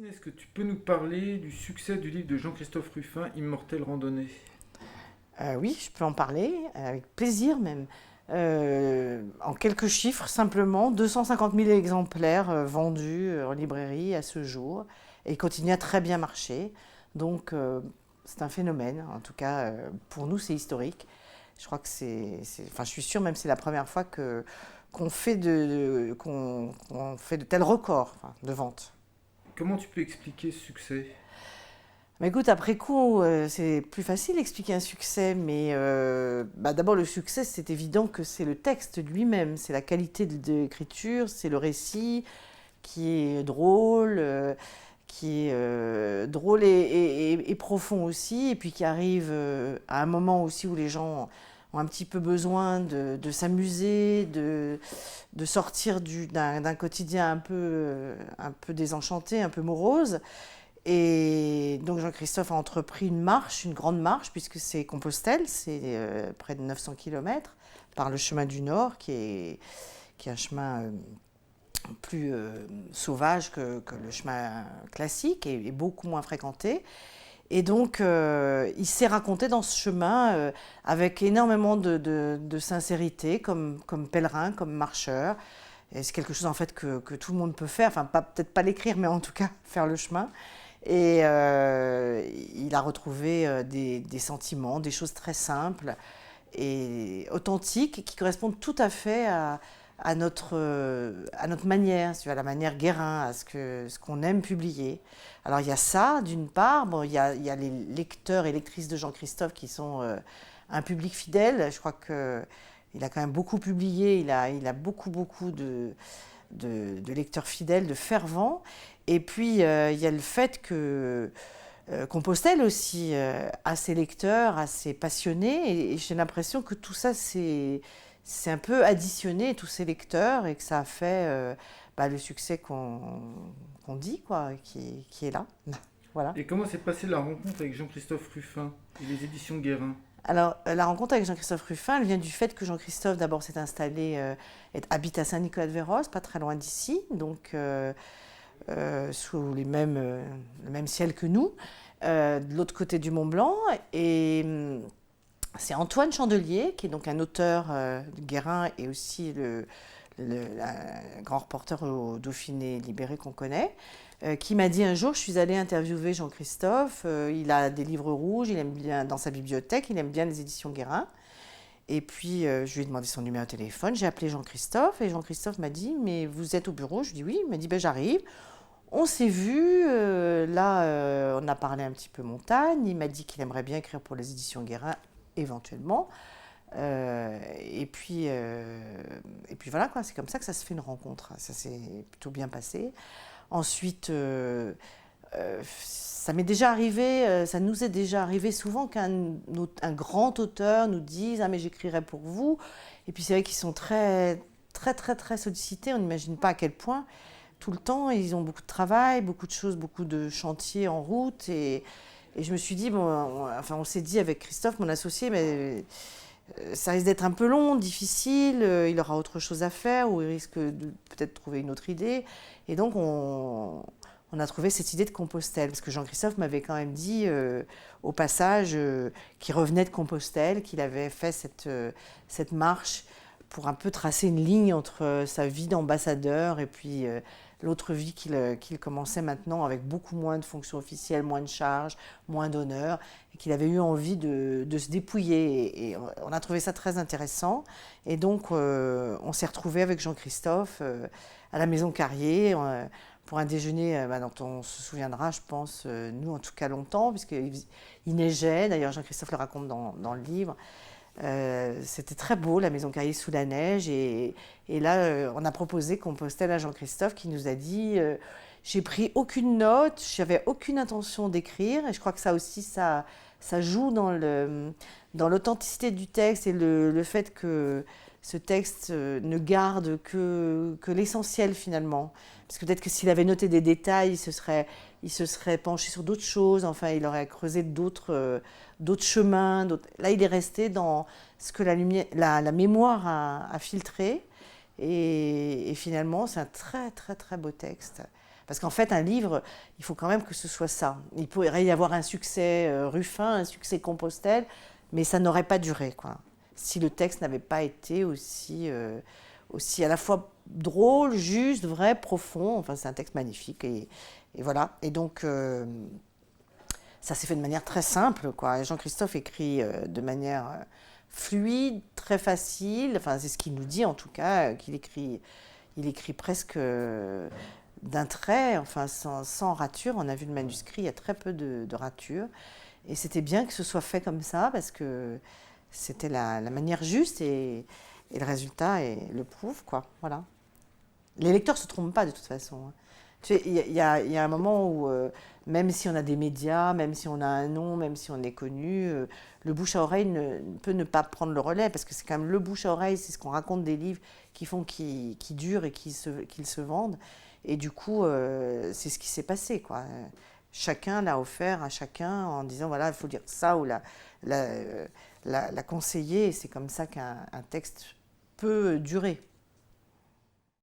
Est-ce que tu peux nous parler du succès du livre de Jean-Christophe Ruffin, Immortelle randonnée? Oui, je peux en parler, avec plaisir même. En quelques chiffres, simplement, 250 000 exemplaires vendus en librairie à ce jour, et il continue à très bien marcher. Donc, c'est un phénomène. En tout cas, pour nous, c'est historique. Je crois que enfin, je suis sûre, même c'est la première fois qu'on fait de tels records, enfin, de vente. Comment tu peux expliquer ce succès? Mais écoute, après coup, c'est plus facile d'expliquer un succès, mais d'abord le succès, c'est évident que c'est le texte lui-même, c'est la qualité de l'écriture, c'est le récit qui est drôle, drôle et profond aussi, et puis qui arrive à un moment aussi où les gens ont un petit peu besoin de s'amuser, de sortir d'un quotidien un peu désenchanté, un peu morose. Et donc Jean-Christophe a entrepris une marche, une grande marche, puisque c'est Compostelle, c'est près de 900 kilomètres par le chemin du Nord, qui est un chemin plus sauvage que le chemin classique et beaucoup moins fréquenté. Et donc, il s'est raconté dans ce chemin avec énormément de sincérité, comme pèlerin, comme marcheur. Et c'est quelque chose en fait que tout le monde peut faire, enfin peut-être pas l'écrire, mais en tout cas faire le chemin. Et il a retrouvé des sentiments, des choses très simples et authentiques qui correspondent tout à fait à notre manière, à la manière Guérin, ce qu'on aime publier. Alors il y a ça d'une part, bon, il y a les lecteurs et lectrices de Jean-Christophe qui sont un public fidèle. Je crois qu'il a quand même beaucoup publié, il a beaucoup de lecteurs fidèles, de fervents. Et puis, il y a le fait que Compostelle aussi a ses lecteurs, a ses passionnés, et j'ai l'impression que tout ça, c'est un peu additionné, tous ces lecteurs, et que ça a fait le succès qu'on dit, quoi, qui est là. Voilà. Et comment s'est passée la rencontre avec Jean-Christophe Ruffin et les éditions Guérin? Alors, la rencontre avec Jean-Christophe Ruffin, elle vient du fait que Jean-Christophe, d'abord, s'est installé, habite à Saint-Nicolas-de-Véros, pas très loin d'ici, donc sous le même ciel que nous, de l'autre côté du Mont Blanc. Et c'est Antoine Chandelier, qui est donc un auteur de Guérin et aussi un grand reporter au Dauphiné libéré qu'on connaît, qui m'a dit un jour, je suis allée interviewer Jean-Christophe, il a des livres rouges, il aime bien dans sa bibliothèque, il aime bien les éditions Guérin. Et puis, je lui ai demandé son numéro de téléphone, j'ai appelé Jean-Christophe, et Jean-Christophe m'a dit, mais vous êtes au bureau? Je lui ai dit oui, il m'a dit, ben, j'arrive. On s'est vu, là, on a parlé un petit peu montagne, il m'a dit qu'il aimerait bien écrire pour les éditions Guérin, éventuellement. Et puis voilà, quoi, c'est comme ça que ça se fait une rencontre. Ça s'est plutôt bien passé. Ensuite, ça m'est déjà arrivé, ça nous est déjà arrivé souvent un grand auteur nous dise ah mais j'écrirai pour vous. Et puis c'est vrai qu'ils sont très sollicités. On n'imagine pas à quel point tout le temps ils ont beaucoup de travail, beaucoup de choses, beaucoup de chantiers en route. Et je me suis dit bon, on s'est dit avec Christophe, mon associé, mais ça risque d'être un peu long, difficile, il aura autre chose à faire ou il risque de peut-être trouver une autre idée. Et donc on a trouvé cette idée de Compostelle, parce que Jean-Christophe m'avait quand même dit au passage qu'il revenait de Compostelle, qu'il avait fait cette marche pour un peu tracer une ligne entre sa vie d'ambassadeur et puis l'autre vie qu'il commençait maintenant avec beaucoup moins de fonctions officielles, moins de charges, moins d'honneur, et qu'il avait eu envie de se dépouiller. Et on a trouvé ça très intéressant. Et donc, on s'est retrouvé avec Jean-Christophe à la Maison Carrier pour un déjeuner dont on se souviendra, je pense, nous en tout cas longtemps, puisqu'il neigeait. D'ailleurs, Jean-Christophe le raconte dans le livre. C'était très beau, la Maison Carrier sous la neige. Et là, on a proposé Compostelle à Jean-Christophe qui nous a dit j'ai pris aucune note, j'avais aucune intention d'écrire. Et je crois que ça aussi, ça joue dans l'authenticité du texte et le fait que ce texte ne garde que l'essentiel finalement. Parce que peut-être que s'il avait noté des détails, il se serait penché sur d'autres choses, enfin, il aurait creusé d'autres chemins. Là, il est resté dans ce que la mémoire a filtré. Et finalement, c'est un très beau texte. Parce qu'en fait, un livre, il faut quand même que ce soit ça. Il pourrait y avoir un succès Ruffin, un succès Compostelle, mais ça n'aurait pas duré, quoi. Si le texte n'avait pas été aussi à la fois drôle, juste, vrai, profond. Enfin, c'est un texte magnifique. Et voilà. Et donc, ça s'est fait de manière très simple, quoi. Jean-Christophe écrit de manière fluide, très facile. Enfin, c'est ce qu'il nous dit, en tout cas, il écrit presque d'un trait, enfin, sans rature. On a vu le manuscrit, il y a très peu de ratures. Et c'était bien que ce soit fait comme ça, parce que c'était la manière juste et le résultat le prouve, quoi. Voilà. Les lecteurs ne se trompent pas de toute façon, hein. Tu sais, il y a un moment où, même si on a des médias, même si on a un nom, même si on est connu, le bouche à oreille peut ne pas prendre le relais, parce que c'est quand même le bouche à oreille, c'est ce qu'on raconte des livres qui font qu'ils durent et qu'ils se vendent. Et du coup, c'est ce qui s'est passé, quoi. Chacun l'a offert à chacun en disant, voilà, il faut dire ça, ou la conseiller, et c'est comme ça qu'un texte peut durer.